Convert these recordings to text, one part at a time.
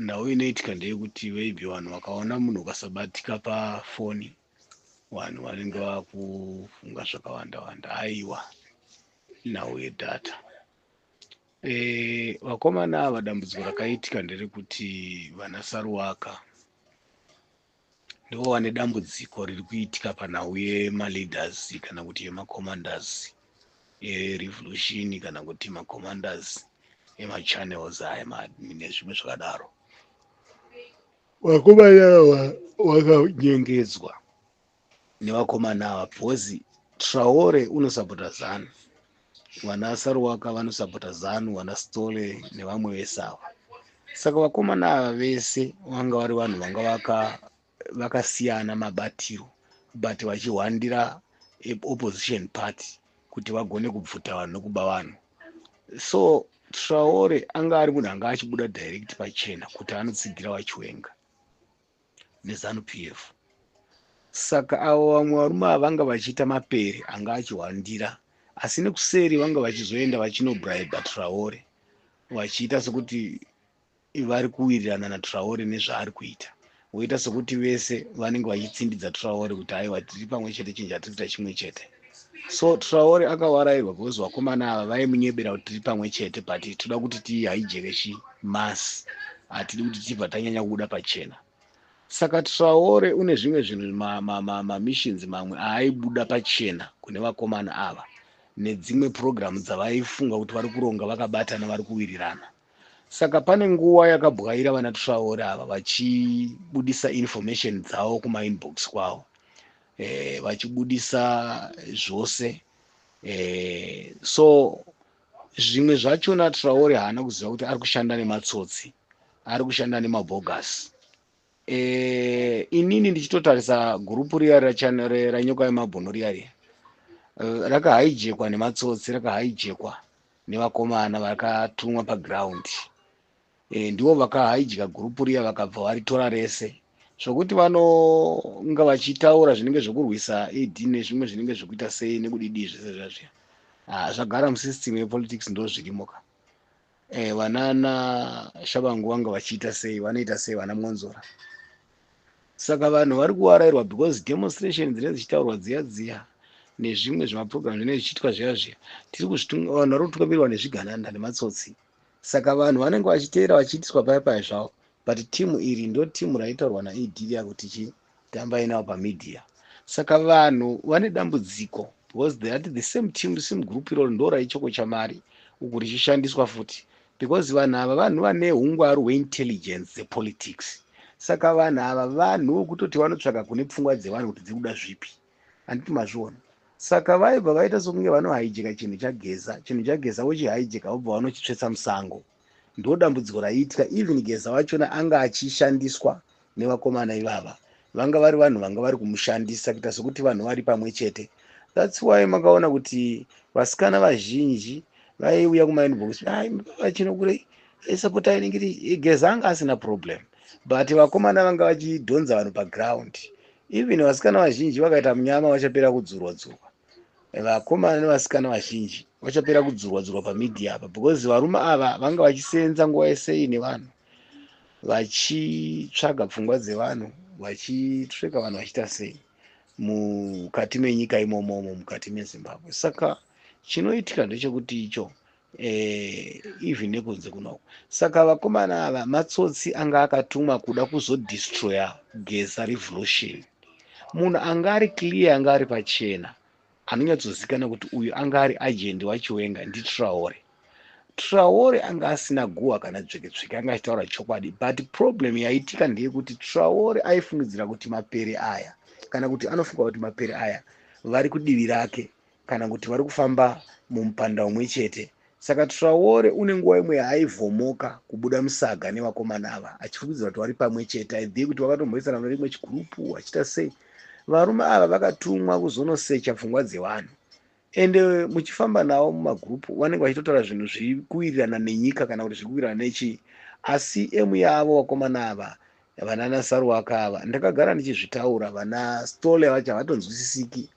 nhau inoitika ndeyekuti maybe vanhu vakaona munhu ukasabatika pafoni vanhu vanenge vakufunga zvakawanda wanda. Aiwa, nhau yedhata. Vakomana ava dambudziko rakaitika nderekuti vana Saruwaka ndivo vane dambudziko riri kuitika panhau yemaleaders kana kuti yemacommanders erevolution kana kuti macommanders emachannels aya nezvimwe zvakadaro. Vakomana ava vakanyengedzwa nevakomana ava because Traore unosapota ZANU, vana Saruwaka vanosapota ZANU, vana Stole nevamwe vese ava. Saka vakomana ava vese vanga vari vanhu vanga vakasiyana mabatiro but vachihwandira opposition party kuti vagone kubvuta vanhu nokuba vanhu. So Traore anga ari munhu anga achibuda direct pachena kuti anotsigira vachiwenga neZANU PF. Saka avo vamwe varume ava vanga vachiita mapere anga achihwandira, asi nekuseri vanga vachizoenda vachinobraiba Traore vachiita sekuti vari kuwirirana naTraore nezvaari kuita, voita sekuti vese vanenge vachitsindidza Traore kuti aiwa tiri pamwe chete, chinhu chatiri kuita chimwe chete. So Traore akavarairwa because vakomana ava vaimunyebera kuti tiri pamwe chete but toda kuti tihaijeke chimasi, hatidi kuti tibva tanyanya kubuda pachena. Saka Traore une zvimwe zvinhu mamissions mamwe aaibuda pachena kune vakomana ava nedzimwe programu dzavaifunga kuti vari kuronga vakabatana vari kuwirirana. Saka pane nguva yakabwaira vana Traore ava vachibudisa information dzavo kumainbox kwavo, vachibudisa zvose. So zvimwe zvachona Traore haana kuziva kuti ari kushanda nematsotsi, ari kushanda nemabhogasi. Inini ndichitotarisa gurupu riya ranyoka yemabhunu riya rakahaijekwa nematsotsi, rakahaijekwa nevakomana vakatumwa paground. Ndivo vakahaijeka gurupu riya vakabva varitora rese, zvokuti vanonga vachitaura zvinenge zvokurwisa AD nezvimwe zvinenge zvokuita sei nekudidi zvese zvazviya. Zvagara musisitemu yepolitics ndo zvirimoka. Vanana Shabangu vanga vachiita sei, vanoita sei vana Monzora. Saka vanhu vari kuwarairwa because demonstration dzinenge dzichitaurwa dziya nezvimwe zvemaprogram zvinenge zvichiitwa zviya tiri kuzvitunga, vanhu vari kutungamirwa nezvigananda nematsotsi. Saka vanhu vanenge vachiteera vachiitiswa paya zvavo, but timu iri ndo timu raitaurwa naAD riya kuti chitambai navo pamedia. Saka vanhu vane dambudziko because they are the same team, the same group iroro ndo raichoko chamari uku richishandiswa futi, because vanhu ava vanhu vane hungwaru hweintelligence dzepolitics. Saka vanhu ava vanhu vokutoti vanotsvaka kune pfungwa dzevanhu kuti dziri kuda zvipi, handiti mazviona. Saka vaibva vaita sokunge vanohaijeka chinhu chageza vochihaijeka vobva vanochitsvetsa musango. Ndo dambudziko raiitika. Even Geza wachona anga achishandiswa nevakomana ivava, vanga vari vanhu vanga vari kumushandisa kuita sokuti vanhu vari pamwe chete. That's why makaona kuti vasikana vazhinji vaiuya kumainbox vachinokure sapota inengiri Geza anga asina problem, but vakomana vanga vachidhonza vanhu paground. Even vasikana vazhinji vakaita munyama vachapera kudzurwa. Vakomana nevasikana vazhinji vachapera kudzurwa pamedia apa, because varume ava vanga vachisenza nguva yese nevanhu vachitsvaga pfungwa dzevanhu, vachitsveka vanhu vachiita sei mukati menyika imomo, mukati meZimbabwe. Saka chinoitika ndechekuti icho even nekunze kunoku. Saka vakomana ava matsotsi anga akatumwa kuda kuzodestroya Geza revolution. Munhu anga ari clear, anga ari pachena, anonyatsozikanwa kuti uyu anga ari agent wachiwenga ndiTraore. Traore anga asina guwa kana dzveke anga achitaura chokwadi, but problem yaitika ndeyekuti Traore aifungidzira kuti mapere aya, kana kuti anofunga kuti mapere aya vari kudivi rake, kana kuti vari kufamba mumupanda umwe chete. Saka Traore une nguva imwe yaivhomoka kubuda musaga nevakomana ava achifungidzira kuti vari pamwe chete, aidhivi kuti vakatomboisana nerimwe chigurupu vachita sei. Varume ava vakatumwa kuzonosecha pfungwa dzevanhu, ende muchifamba navo mumagurupu vanenge vachitotaura zvinhu zviri kuwirirana nenyika kana kuti zviri kuwirirana nechii. Asi emu yavo vakomana ava, vanana Saruwaka ava, ndakagara ndichizvitaura, vana Stole vacho havatonzwisisiki.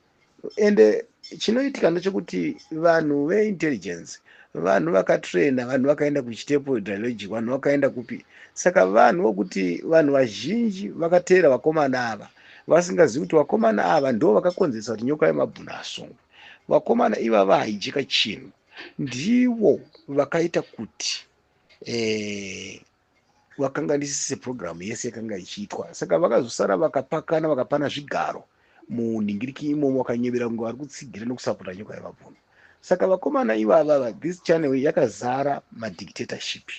Ende chinoitika ndechekuti vanhu veintelligence vanhu vakatrena, vanhu vakaenda kuchitepo hydrologic, vanhu vakaenda kupi. Saka vanhu vokuti vanhu vazhinji vakateera vakomana ava vasingazivi kuti vakomana ava ndo vakakonzeresa kuti nyoka yemabhunu asungwe. Vakomana ivava haijeka chinhu, ndivo vakaita kuti vakanganisise programu yese yakanga ichiitwa. Saka vakazosara vakapakana vakapana zvigaro munhingiriki imomo vakanyevera kunge vari kutsigira nekusapota nyoka yemabhunu. Saka vakomana ivava, this channel yakazara madictatorship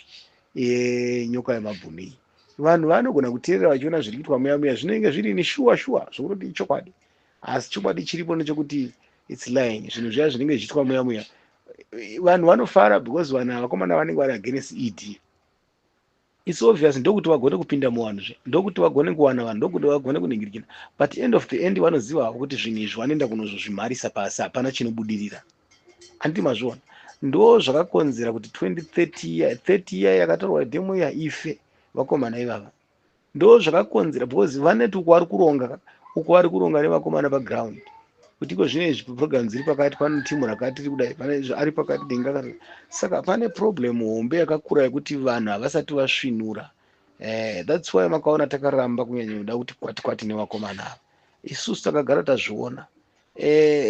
nyoka yemabhunu iyi. Vanhu vanogona kuteerera vachiona zviri kuitwa muya muya zvinenge zviri ni shuwa zvokuti ichokwadi, asi chokwadi chiripo nechekuti it's lying. Zvinhu zviya zvinenge zvichiitwa muya muya vanhu vanofara because vanhu vakomana vanenge vari against ED. It's obvious ndokuti vagone kupinda muvanhu, ndokuti vagone kuwana vanhu, ndokuti vagone kuningirikira, but end of the end vanoziva kuti zvinhu izvi vanoenda kunozozvimharisa pasi, hapana chinobudirira. Handi mazviona, ndo zvakakonzera kuti 30 year yakatorwa dhemu ya ife vakomana ivava. Ndo zvakakonzera because vaneti uko vari kuronga nevakomana paground kuti iko zvine program dziri pakati, pane timu rakati riri kudai, pane ari pakati denga. Saka pane problem hombe yakakura yekuti vanhu havasati vasvinura. That's why makaona takaramba kunyanya kuda kuti kwati nevakomana ava. Isusu takagara tazviona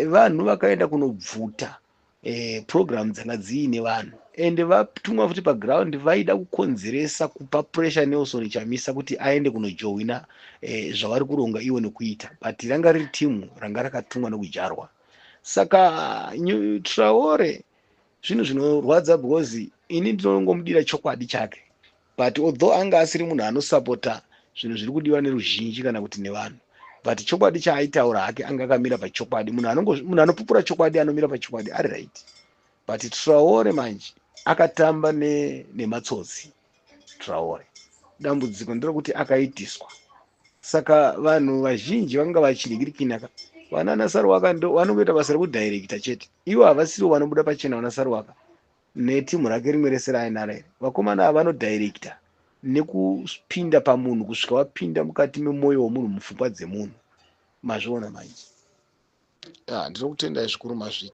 vanhu vakaenda kunobvuta program dzanga dziine vanhu ende vatumwa futi paground vaida kukonzeresa kupa pressure Nelson Chamisa kuti aende kunojoina zvavari kuronga iwo nekuita, but ranga riri timu ranga rakatumwa nekujarwa. Saka Traore zvinhu zvinorwadza because ini ndinongomudira chokwadi chake, but although anga asiri munhu anosapota zvinhu zviri kudiwa neruzhinji kana kuti nevanhu, but chokwadi chaaitaura hake anga akamira pachokwadi. Munhu anopupura chokwadi anomira pachokwadi ari right, but Traore manje akatamba nematsotsi. Traore dambudziko nderokuti akaitiswa. Saka vanhu vazhinji vanga vachiningirikina vana Sarwaka ndo vanoita basa rekudirector chete, ivo havasiriwo vanobuda pachena. Vana Sarwaka netimu rake rimwe rese rainara ere, vakomana ava vanodirector nekupinda pamunhu, kusvika vapinda mukati memwoyo wemunhu, mupfungwa dzemunhu. Mazviona manje. Ndinokutendai zvikuru mazviti.